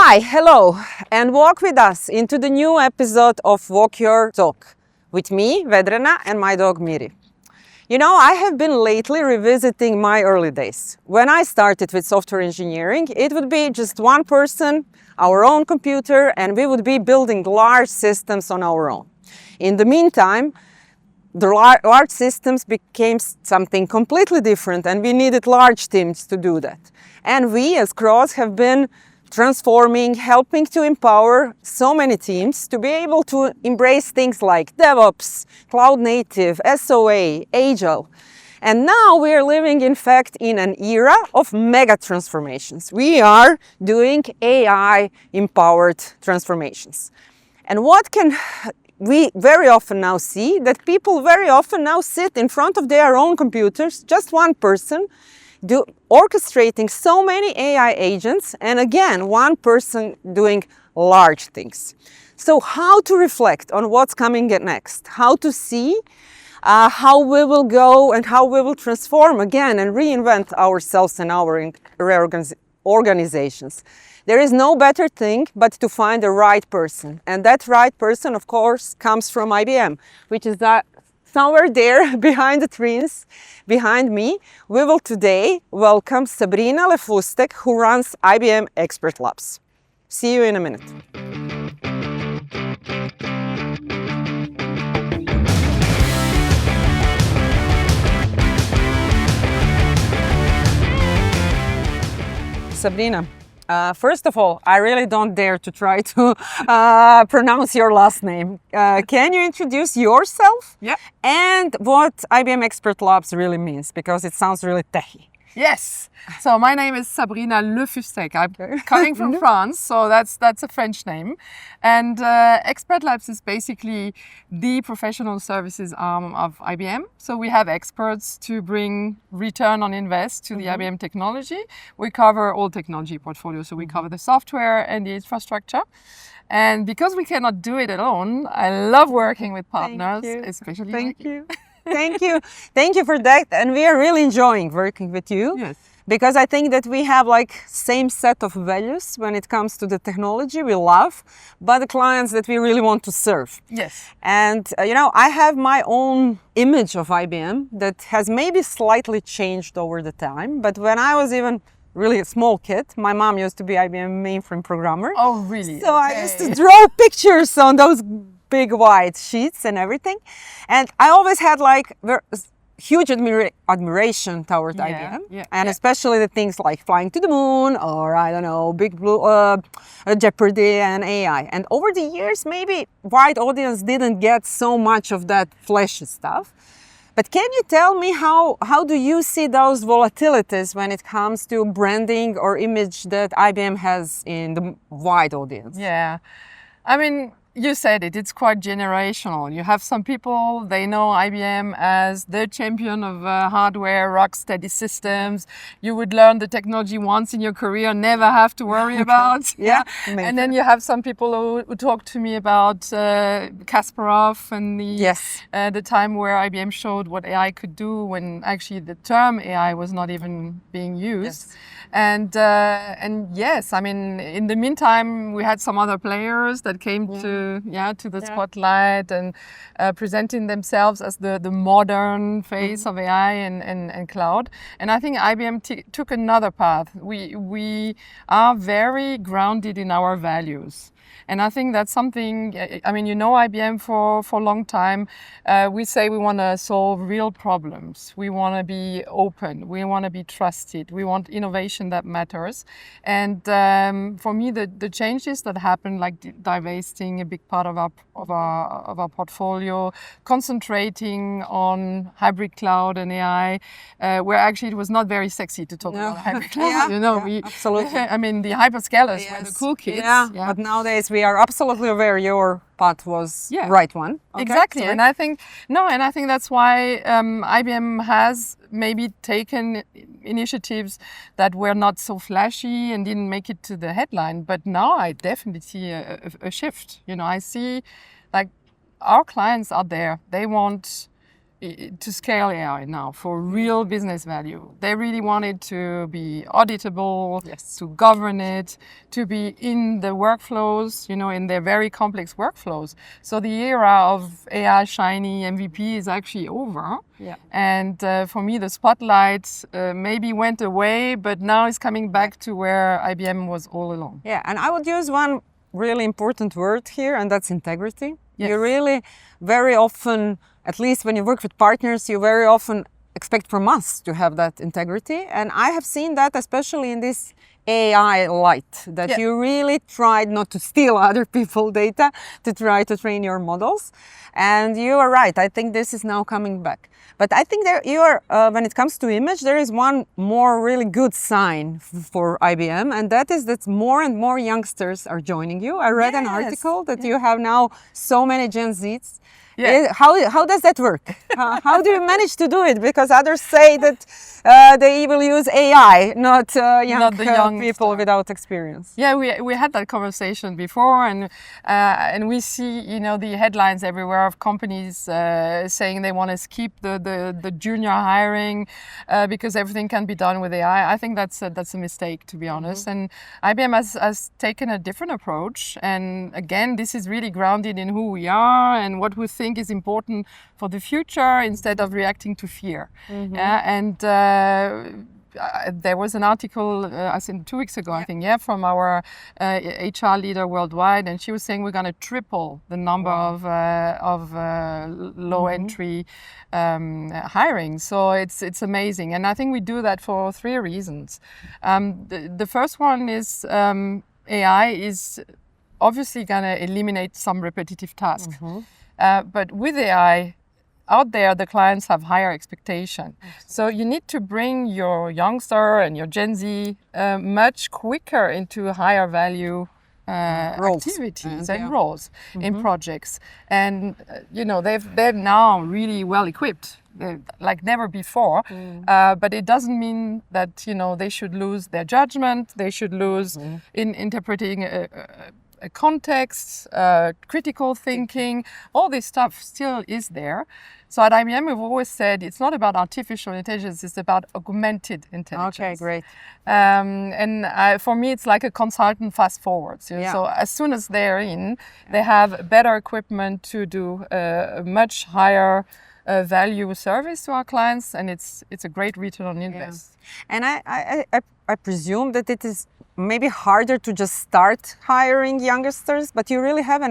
Hi, hello, and walk with us into the new episode of Walk Your Talk with me, Vedrana, and my dog Miri. You know, I have been lately revisiting my early days. When I started with software engineering, it would be just one person, our own computer, and we would be building large systems on our own. In the meantime, the large systems became something completely different, and we needed large teams to do that. And we as CROZ have been transforming, helping to empower so many teams to be able to embrace things like DevOps, Cloud Native, SOA, Agile. And now we are living, in fact, in an era of mega transformations. We are doing AI-empowered transformations. And what can we very often now see that people very often now sit in front of their own computers, just one person, orchestrating so many AI agents, and again, one person doing large things. So how to reflect on what's coming next, how to see how we will go and how we will transform again and reinvent ourselves and our organizations. There is no better thing but to find the right person. And that right person, of course, comes from IBM, which is that somewhere there behind the trees, behind me. We will today welcome Sabrina Le Fustec, who runs IBM Expert Labs. See you in a minute. Sabrina, first of all, I really don't dare to try to pronounce your last name. Can you introduce yourself? Yeah. And what IBM Expert Labs really means, because it sounds really techy. Yes. So my name is Sabrina Le Fustec. I'm coming from France, so that's a French name. And Expert Labs is basically the professional services arm of IBM. So we have experts to bring return on invest to the IBM technology. We cover all technology portfolios. So we cover the software and the infrastructure. And because we cannot do it alone, I love working with partners, especially Thank you. Thank you. Thank you for that. And we are really enjoying working with you. Yes. Because I think that we have like same set of values when it comes to the technology we love, but the clients that we really want to serve. Yes. And you know, I have my own image of IBM that has maybe slightly changed over the time. But when I was even really a small kid, my mom used to be IBM mainframe programmer. Oh, really? So I used to draw pictures on those big white sheets and everything. And I always had like huge admiration toward IBM, and especially the things like flying to the moon or, I don't know, Big Blue, Jeopardy and AI. And over the years, maybe wide audience didn't get so much of that flashy stuff. But can you tell me how do you see those volatilities when it comes to branding or image that IBM has in the wide audience? Yeah. I mean, you said it, it's quite generational. You have some people, they know IBM as the champion of hardware, rock steady systems. You would learn the technology once in your career, never have to worry about. Yeah. And then you have some people who talk to me about Kasparov and the time where IBM showed what AI could do when actually the term AI was not even being used. Yes. And yes, I mean, in the meantime, we had some other players that came to the spotlight and presenting themselves as the modern face of AI and cloud. And I think IBM took another path. We are very grounded in our values. And I think that's something, I mean, you know IBM for a long time. We say we want to solve real problems. We want to be open. We want to be trusted. We want innovation that matters. And for me, the changes that happened, like divesting a big part of our portfolio, concentrating on hybrid cloud and AI, where actually it was not very sexy to talk about hybrid cloud. Absolutely. I mean, the hyperscalers were the cool kids. But nowadays we are absolutely aware your path was the right one. Okay, exactly. Sorry. And I think that's why IBM has maybe taken initiatives that were not so flashy and didn't make it to the headline. But now I definitely see a shift. You know, I see like our clients are there. They want to scale AI now for real business value. They really want it to be auditable, Yes. to govern it, to be in the workflows, in their very complex workflows. So the era of AI shiny MVP is actually over. Yeah. And for me, the spotlight maybe went away, but now it's coming back to where IBM was all along. Yeah, and I would use one really important word here, and that's integrity. Yes. You really very often, at least when you work with partners, you very often expect from us to have that integrity. And I have seen that especially in this AI light, that you really tried not to steal other people's data to try to train your models. And you are right, I think this is now coming back. But I think when it comes to image, there is one more really good sign for IBM, and that is that more and more youngsters are joining you. I read an article that you have now so many Gen Zs. Yeah. How does that work? How do you manage to do it? Because others say that they will use AI, not young people without experience. Yeah, we had that conversation before, and we see the headlines everywhere of companies saying they want to keep the junior hiring because everything can be done with AI. I think that's a mistake, to be honest. And IBM has taken a different approach. And again, this is really grounded in who we are and what we think is important for the future instead of reacting to fear. And there was an article, I think 2 weeks ago, I think, from our HR leader worldwide, and she was saying we're going to triple the number of low entry hiring. So it's amazing, and I think we do that for 3 reasons. The first one is AI is obviously going to eliminate some repetitive tasks. But with AI, out there, the clients have higher expectation. So you need to bring your youngster and your Gen Z much quicker into higher value activities and roles in projects. And, they're now really well equipped, like never before. But it doesn't mean that, they should lose their judgment. They should lose in interpreting a context, critical thinking, all this stuff still is there. So at IBM, we've always said it's not about artificial intelligence, it's about augmented intelligence. Okay, great. For me, it's like a consultant fast forwards. So as soon as they're in, they have better equipment to do a much higher value service to our clients, and it's a great return on invest. And I presume that it is maybe harder to just start hiring youngsters, but you really have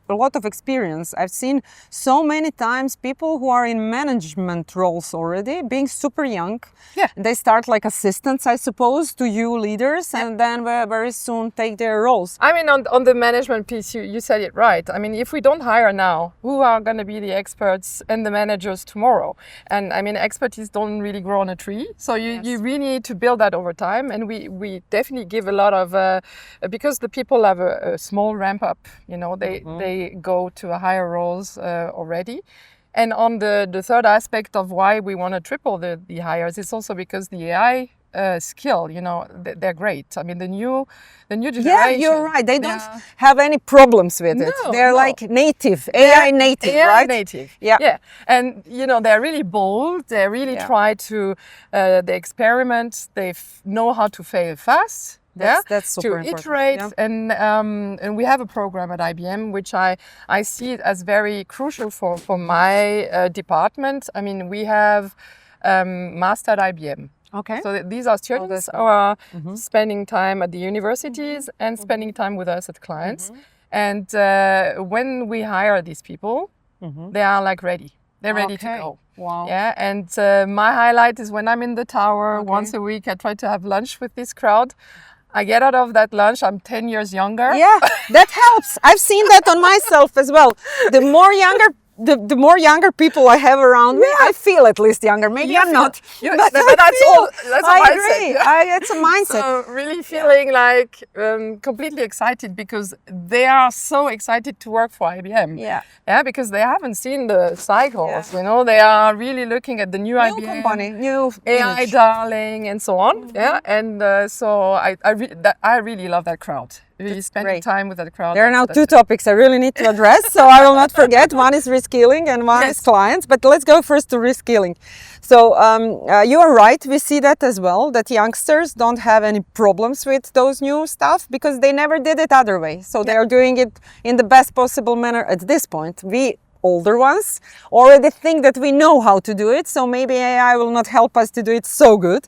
a lot of experience. I've seen so many times people who are in management roles already being super young. They start like assistants, I suppose, to you leaders, and then very soon take their roles. I mean, on the management piece, you said it right. I mean, if we don't hire now, who are going to be the experts and the managers tomorrow? And I mean, expertise don't really grow on a tree. So you really need to build that over time. And we definitely give a lot of, because the people have a small ramp up, they go to higher roles already. And on the third aspect of why we want to triple the hires, it's also because the AI skill, they're great. I mean, the new generation. Yeah, you're right. They don't have any problems with it. They're like native, AI native, AI right? native. Yeah. And, they're really bold. They really try to, they experiment. They know how to fail fast. That's super to important. iterate, and we have a program at IBM which I see it as very crucial for my department. I mean, we have master at IBM. Okay. So these are students who are spending time at the universities and spending time with us at clients. And when we hire these people, they are like ready. They're ready to go. Wow. Yeah, and my highlight is when I'm in the tower once a week. I try to have lunch with this crowd. I get out of that lunch, I'm 10 years younger. Yeah, that helps. I've seen that on myself as well. The more younger people I have around me, I feel at least younger. Maybe I'm not. But that's all. That's a I mindset. agree. It's a mindset. So really feeling like completely excited because they are so excited to work for IBM. Yeah, because they haven't seen the cycles. They are really looking at the new IBM company, new AI image. darling, and so on. Yeah, and so I really love that crowd. really spending great. time with that crowd. There are now That's two topics I really need to address, so I will not forget. One is reskilling and one is clients. But let's go first to reskilling. So you are right. We see that as well, that youngsters don't have any problems with those new stuff because they never did it other way. So they are doing it in the best possible manner at this point. We older ones already think that we know how to do it, so maybe AI will not help us to do it so good.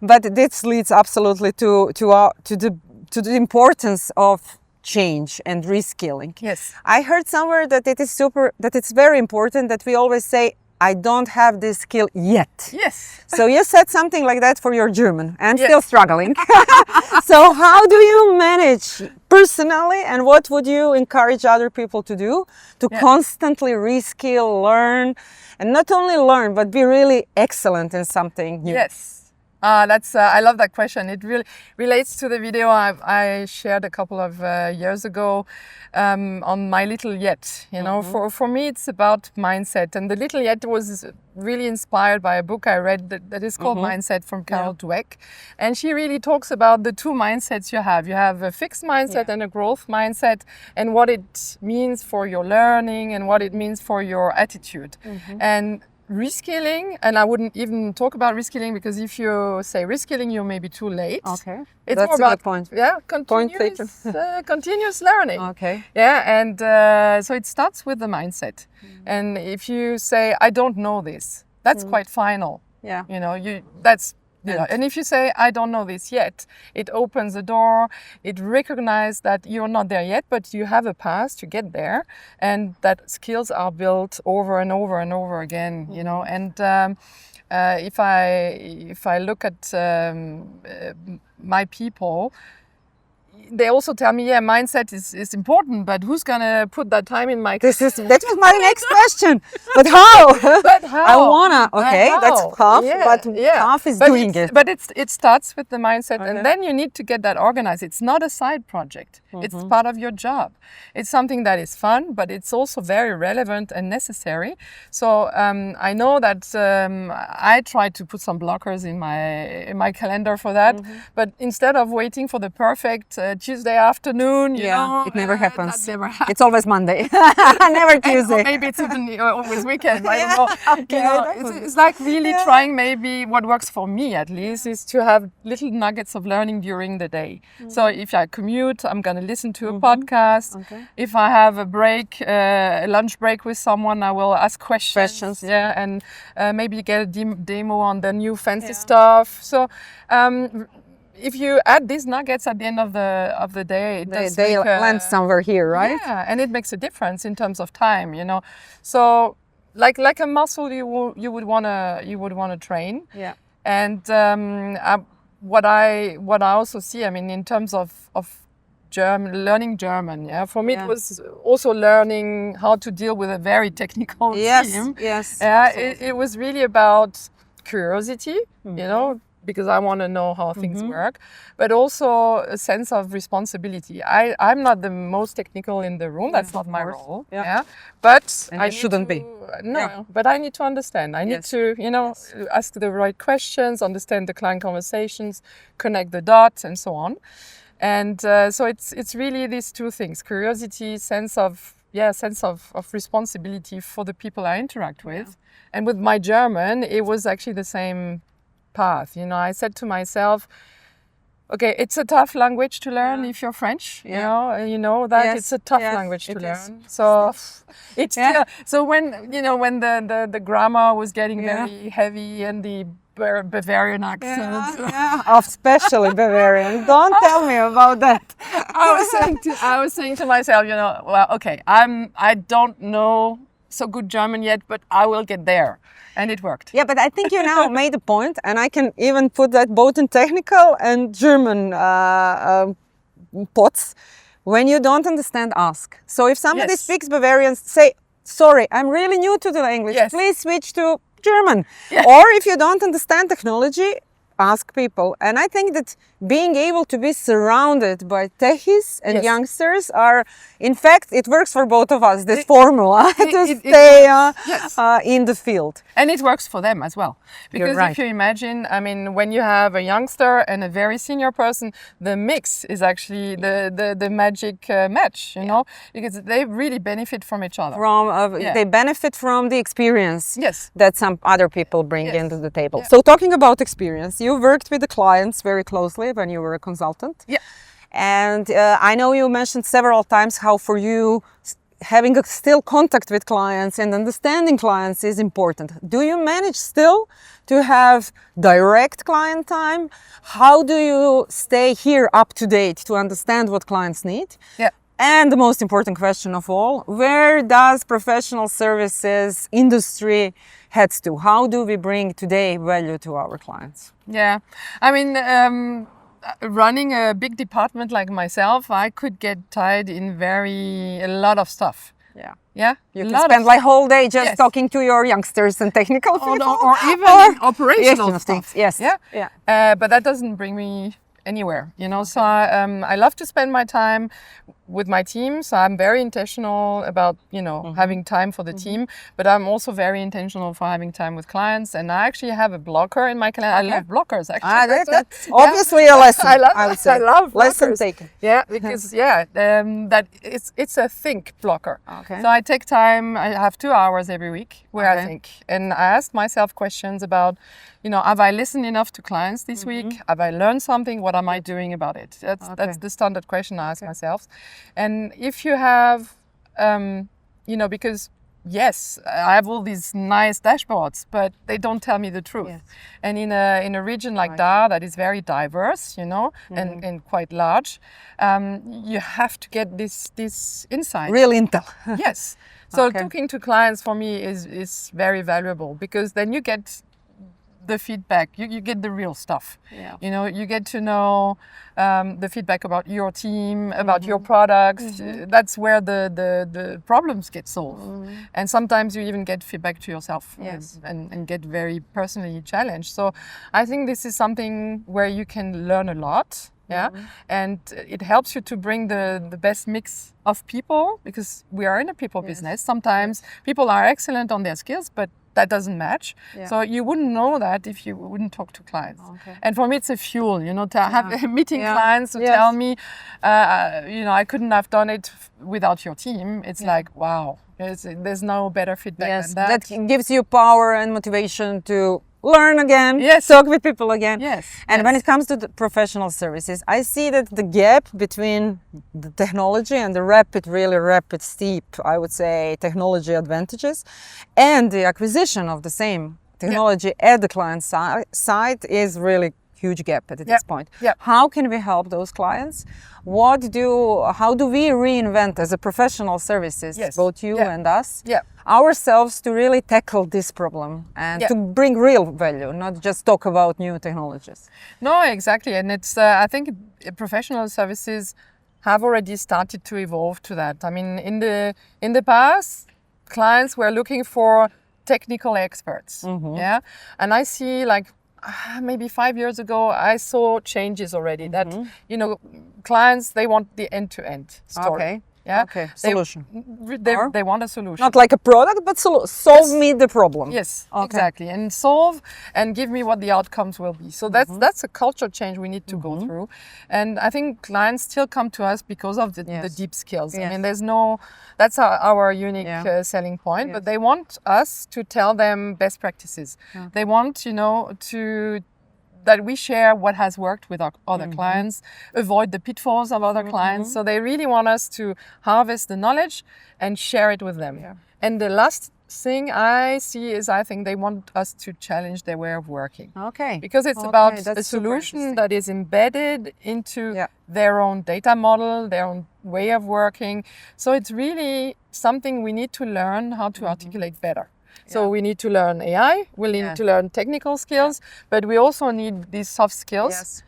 But this leads absolutely to the importance of change and reskilling. Yes. I heard somewhere that it's very important that we always say, I don't have this skill yet. Yes. So you said something like that for your German. I'm still struggling. So how do you manage personally, and what would you encourage other people to do to constantly reskill, learn, and not only learn, but be really excellent in something new? Yes. I love that question. It really relates to the video I shared a couple of years ago on my little yet. You know, for me, it's about mindset. And the little yet was really inspired by a book I read that is called Mindset from Carol Dweck. And she really talks about the two mindsets you have. You have a fixed mindset and a growth mindset, and what it means for your learning and what it means for your attitude. And reskilling, and I wouldn't even talk about reskilling because if you say reskilling, you're maybe too late. Okay, it's that's more a about good point. Continuous learning. Okay. Yeah, and so it starts with the mindset. And if you say I don't know this, that's quite final. Yeah. You know, and if you say I don't know this yet, it opens the door. It recognizes that you're not there yet, but you have a path to get there, and that skills are built over and over and over again. You know, and if I look at my people, they also tell me, mindset is important, but who's gonna put that time in my? That was my next question. But how? But how? I wanna. Okay, that's half. But half is doing it. But it starts with the mindset, and then you need to get that organized. It's not a side project. It's part of your job. It's something that is fun, but it's also very relevant and necessary. So I know that I try to put some blockers in my calendar for that. But instead of waiting for the perfect Tuesday afternoon, you know, it never happens. That never happens. It's always Monday, never Tuesday. Maybe it's even always weekend. I don't know. Okay, you know, it's like really trying. Maybe what works for me, at least, is to have little nuggets of learning during the day. So if I commute, I'm going to listen to a podcast. If I have a break, a lunch break with someone, I will ask questions. Yeah, and maybe get a demo on the new fancy stuff. So. If you add these nuggets at the end of the day, they land somewhere here, right? Yeah, and it makes a difference in terms of time, you know. So, like a muscle, you would wanna train. Yeah. And what I also see, I mean, in terms of learning German, for me it was also learning how to deal with a very technical team. Yes. Yeah, it was really about curiosity, you know. Because I want to know how things work, but also a sense of responsibility. I'm not the most technical in the room. That's not my role. Yeah. But I shouldn't be. No, but I need to understand. I need to, you know, ask the right questions, understand the client conversations, connect the dots, and so on. And so it's really these two things: curiosity, sense of responsibility for the people I interact with. And with my German, it was actually the same path. You know, I said to myself, okay, it's a tough language to learn if you're French. You know that it's a tough language to learn. So it's so when the grammar was getting very heavy and the Bavarian accent, especially Bavarian. Don't tell me about that. I was saying to myself, you know, well, okay, I don't know so good German yet, but I will get there. And it worked. Yeah, but I think you now made a point, and I can even put that both in technical and German pots. When you don't understand, ask. So if somebody speaks Bavarian, say, sorry, I'm really new to the language. Please switch to German. Or if you don't understand technology, ask people, and I think that being able to be surrounded by techies and Yes. youngsters are, in fact, it works for both of us, this formula to it stay Yes. in the field. And it works for them as well. Because right. if you imagine, I mean, when you have a youngster and a very senior person, the mix is actually the magic match, you know, because they really benefit from each other. They benefit from the experience Yes. that some other people bring Yes. into the table. Yeah. So talking about experience, you worked with the clients very closely when you were a consultant. Yeah. And I know you mentioned several times how for you having a still contact with clients and understanding clients is important. Do you manage still to have direct client time? How do you stay here up to date to understand what clients need? Yeah. And the most important question of all, where does professional services industry heads to? How do we bring today value to our clients? Yeah. I mean, running a big department like myself, I could get tied in a lot of stuff. Yeah. Yeah. You can spend like whole day just Yes. talking to your youngsters and technical people. Or even in operational stuff. Yes. Yeah. Yeah. But that doesn't bring me anywhere, you know. So I love to spend my time with my team. So I'm very intentional about, you know, having time for the team, but I'm also very intentional for having time with clients. And I actually have a blocker in my calendar. I love blockers, actually. That's obviously a lesson. I would say. I love lesson blockers. taken. Yeah, because that it's a think blocker. Okay. So I take time. I have 2 hours every week where I Okay. think, and I ask myself questions about, you know, have I listened enough to clients this week? Have I learned something? What am I doing about it? That's the standard question I ask myself. And if you have, you know, because yes, I have all these nice dashboards, but they don't tell me the truth. Yes. And in a region like DACH that is very diverse, you know, and quite large, you have to get this insight. Real intel. Yes. So Okay. talking to clients for me is very valuable, because then you get the feedback, you get the real stuff. Yeah. You know, you get to know the feedback about your team, about your products. That's where the problems get solved. And sometimes you even get feedback to yourself. Yes. And get very personally challenged. So I think this is something where you can learn a lot. Yeah, and it helps you to bring the best mix of people, because we are in a people business. Sometimes people are excellent on their skills, but that doesn't match. Yeah. So you wouldn't know that if you wouldn't talk to clients. Okay. And for me, it's a fuel, you know, to have meeting Yeah. clients who Yes. tell me, you know, I couldn't have done it without your team. It's like, wow, there's no better feedback Yes, than that. that gives you power and motivation to learn again, Yes. talk with people again. Yes, And when yes. it comes to the professional services, I see that the gap between the technology and the really rapid, steep, I would say, technology advantages and the acquisition of the same technology at the client side is really huge gap at this point. Yeah. How can we help those clients? How do we reinvent as a professional services, Yes. both you Yeah. and us, Yeah. ourselves to really tackle this problem and Yeah. to bring real value, not just talk about new technologies? No, exactly. And it's, I think professional services have already started to evolve to that. I mean, in the past, clients were looking for technical experts. Yeah. And I see, like, maybe 5 years ago, I saw changes already that, you know, clients, they want the end-to-end story. Okay. Yeah. Okay. They- Solution. They want a solution. Not like a product, but solve me the problem. Yes, Okay. exactly. And solve and give me what the outcomes will be. So that's a culture change we need to go through. And I think clients still come to us because of the deep skills. I Yes. mean, that's our unique selling point, but they want us to tell them best practices. They want, you know, that we share what has worked with our other clients, avoid the pitfalls of other clients. So they really want us to harvest the knowledge and share it with them. Yeah. And the last thing I see is, I think they want us to challenge their way of working. Okay. Because it's Okay, about that's a super solution interesting. that is embedded into Yeah. their own data model, their own way of working. So it's really something we need to learn how to articulate better. So we need to learn AI, we need to learn technical skills, but we also need these soft skills. Yes.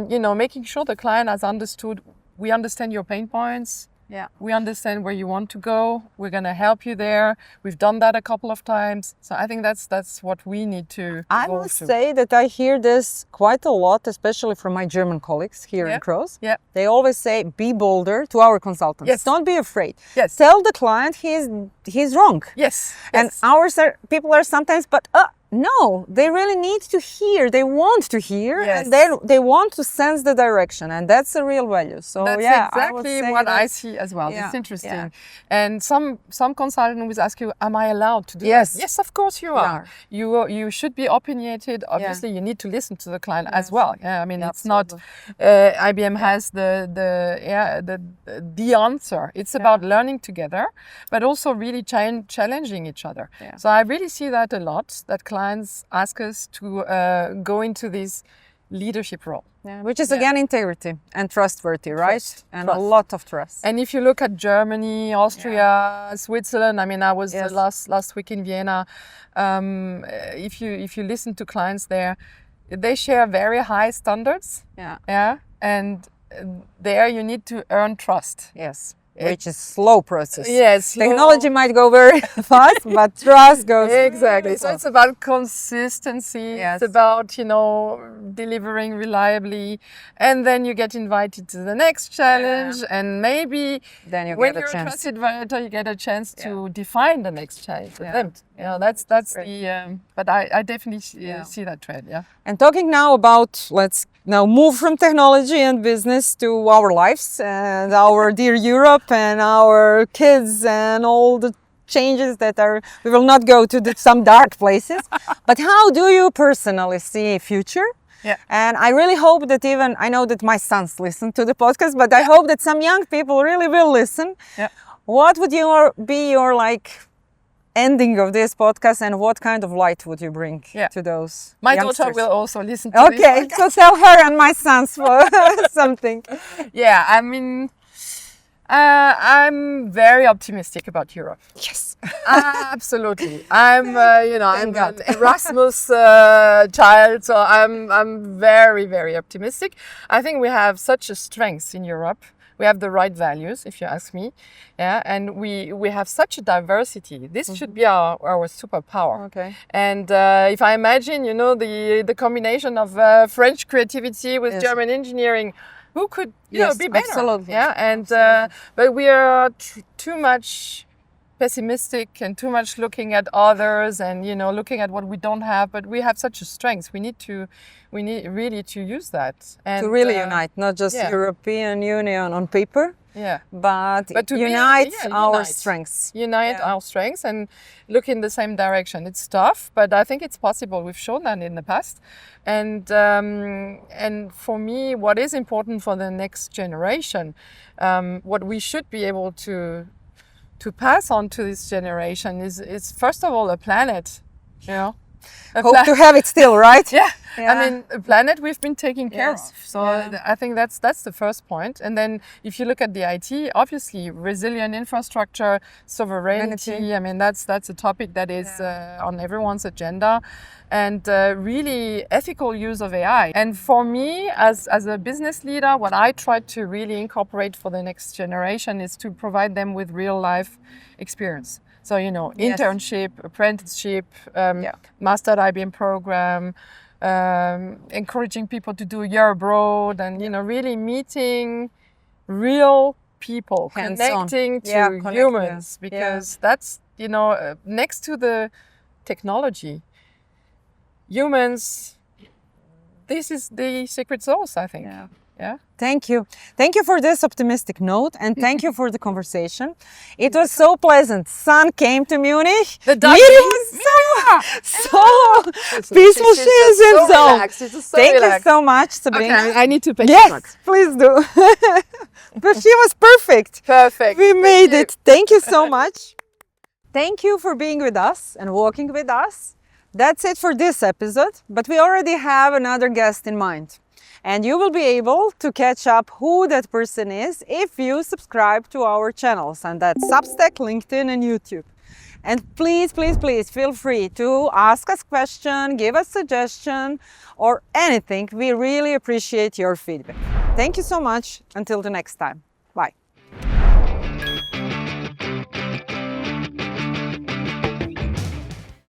You know, making sure the client has understood, we understand your pain points, Yeah. We understand where you want to go. We're going to help you there. We've done that a couple of times. So I think that's what we need to I evolve must to. say that I hear this quite a lot, especially from my German colleagues here in CROZ. Yeah. They always say, be bolder to our consultants. Yes. Don't be afraid. Yes. Tell the client he's wrong. Yes. And people are sometimes, but no, they really need to hear. They want to hear, Yes. and they want to sense the direction, and that's a real value. So that's exactly what I see as well. Yeah. It's interesting. Yeah. And some consultant will ask you, "Am I allowed to do Yes. that?" Yes, of course you are. You should be opinionated. Obviously, you need to listen to the client as well. Yeah, I mean, it's not IBM has the answer. It's about learning together, but also really challenging each other. Yeah. So I really see that a lot. That clients ask us to go into this leadership role. Yeah, which is again integrity and trustworthy, right? And a lot of trust. And if you look at Germany, Austria, Switzerland, I mean, I was last week in Vienna. If you listen to clients there, they share very high standards. Yeah. Yeah. And there you need to earn trust. Yes. Which is slow process. Yes. Technology might go very fast, but trust goes exactly. So it's about consistency. Yes. It's about, delivering reliably, and then you get invited to the next challenge, and maybe then you when get a you're a chance. trusted advisor, you get a chance to define the next challenge with them. That's the. But I definitely see that trend. Yeah. And talking now about, let's now move from technology and business to our lives and our dear Europe and our kids and all the changes that we will not go to some dark places. But how do you personally see future? Yeah. And I really hope that I know that my sons listen to the podcast, but I hope that some young people really will listen. Yeah. What would be your ending of this podcast, and what kind of light would you bring to those My youngsters? daughter will also listen to this Okay, so tell her and my sons for something. Yeah, I mean, I'm very optimistic about Europe. Yes. Absolutely. I'm I'm an Erasmus child, so I'm very, very optimistic. I think we have such a strength in Europe. We have the right values, if you ask me, and we have such a diversity. This should be our superpower. Okay. And if I imagine, the combination of French creativity with German engineering, who could be better? Absolutely. Yeah, and but we are too much pessimistic and too much looking at others and looking at what we don't have. But we have such a strength. We need really to use that and to really unite, not just European Union on paper. Yeah, but to unite our strengths. Unite our strengths and look in the same direction. It's tough, but I think it's possible. We've shown that in the past. And for me, what is important for the next generation, what we should be able to pass on to this generation is first of all a planet. Hope to have it still, right? Yeah. I mean, a planet we've been taking care of. So I think that's the first point. And then if you look at the IT, obviously resilient infrastructure, sovereignty. I mean, that's a topic that is on everyone's agenda, and really ethical use of AI. And for me, as a business leader, what I try to really incorporate for the next generation is to provide them with real life experience. So, internship, apprenticeship, master at IBM program, encouraging people to do a year abroad and, really meeting real people, connecting to humans, because that's, next to the technology, humans, this is the secret sauce, I think. Yeah. Thank you. Thank you for this optimistic note, and thank you for the conversation. It was so pleasant. Sun came to Munich. The Miri was so peaceful. She is in zone. Thank you so much, Sabrina. Okay, I need to pay Yes, please do. But she was perfect. Perfect. We made it. Thank you so much. Thank you for being with us and walking with us. That's it for this episode, but we already have another guest in mind. And you will be able to catch up who that person is if you subscribe to our channels, and that's Substack, LinkedIn and YouTube. And please, please, please feel free to ask us questions, give us suggestion or anything. We really appreciate your feedback. Thank you so much. Until the next time.